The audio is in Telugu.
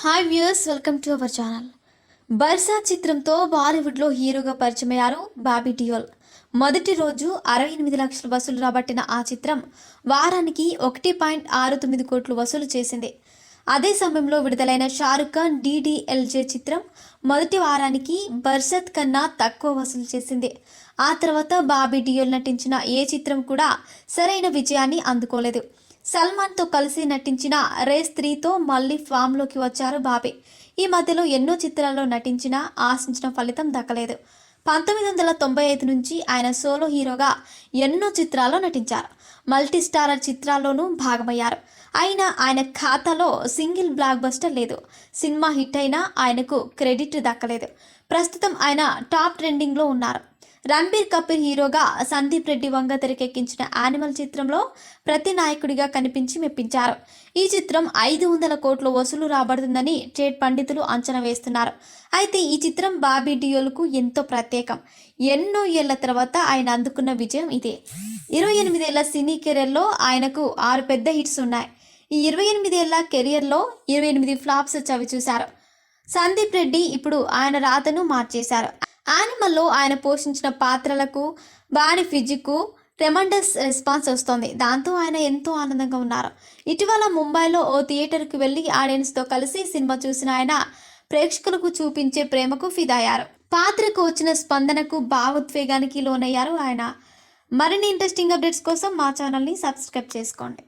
Hi viewers, welcome to our channel. బర్సా చిత్రంతో బాలీవుడ్లో హీరోగా పరిచయమయ్యారు బాబీ డియోల్. మొదటి రోజు 68 లక్షల వసూలు రాబట్టిన ఆ చిత్రం వారానికి 1.69 కోట్లు వసూలు చేసింది. అదే సమయంలో విడుదలైన షారుఖ్ ఖాన్ డీడీఎల్జే చిత్రం మొదటి వారానికి బర్సత్ కన్నా తక్కువ వసూలు చేసింది. ఆ తర్వాత బాబీ డియోల్ నటించిన ఏ చిత్రం కూడా సరైన విజయాన్ని అందుకోలేదు. సల్మాన్తో కలిసి నటించిన రేస్ 3తో మళ్ళీ ఫామ్లోకి వచ్చారు బాబీ. ఈ మధ్యలో ఎన్నో చిత్రాల్లో నటించినా ఆశించిన ఫలితం దక్కలేదు. 1995 నుంచి ఆయన సోలో హీరోగా ఎన్నో చిత్రాల్లో నటించారు. మల్టీ స్టారర్ చిత్రాల్లోనూ భాగమయ్యారు. అయినా ఆయన ఖాతాలో సింగిల్ బ్లాక్ బస్టర్ లేదు. సినిమా హిట్ అయినా ఆయనకు క్రెడిట్ దక్కలేదు. ప్రస్తుతం ఆయన టాప్ ట్రెండింగ్లో ఉన్నారు. రణబీర్ కపూర్ హీరోగా సందీప్ రెడ్డి వంగ తెరకెక్కించిన యానిమల్ చిత్రంలో ప్రతి నాయకుడిగా కనిపించి మెప్పించారు. ఈ చిత్రం 500 కోట్ల వసూలు రాబడుతుందని ట్రేడ్ పండితులు అంచనా వేస్తున్నారు. అయితే ఈ చిత్రం బాబీ డియోల్కు ఎంతో ప్రత్యేకం. ఎన్నో ఏళ్ల తర్వాత ఆయన అందుకున్న విజయం ఇదే. 28 ఏళ్ల సినీ కెరీర్లో ఆయనకు 6 పెద్ద హిట్స్ ఉన్నాయి. ఈ 28 ఏళ్ల కెరియర్లో 28 ఫ్లాప్స్ చవిచూశారు. సందీప్ రెడ్డి ఇప్పుడు ఆయన రాతను మార్చేశారు. యానిమల్లో ఆయన పోషించిన పాత్రలకు బాడీ ఫిజిక్కు ట్రెమండస్ రెస్పాన్స్ వస్తోంది. దాంతో ఆయన ఎంతో ఆనందంగా ఉన్నారు. ఇటీవల ముంబైలో ఓ థియేటర్కి వెళ్ళి ఆడియన్స్తో కలిసి సినిమా చూసిన ఆయన ప్రేక్షకులకు చూపించే ప్రేమకు ఫిదయ్యారు. పాత్రకు వచ్చిన స్పందనకు భావోద్వేగానికి లోనయ్యారు ఆయన. మరిన్ని ఇంట్రెస్టింగ్ అప్డేట్స్ కోసం మా ఛానల్ని సబ్స్క్రైబ్ చేసుకోండి.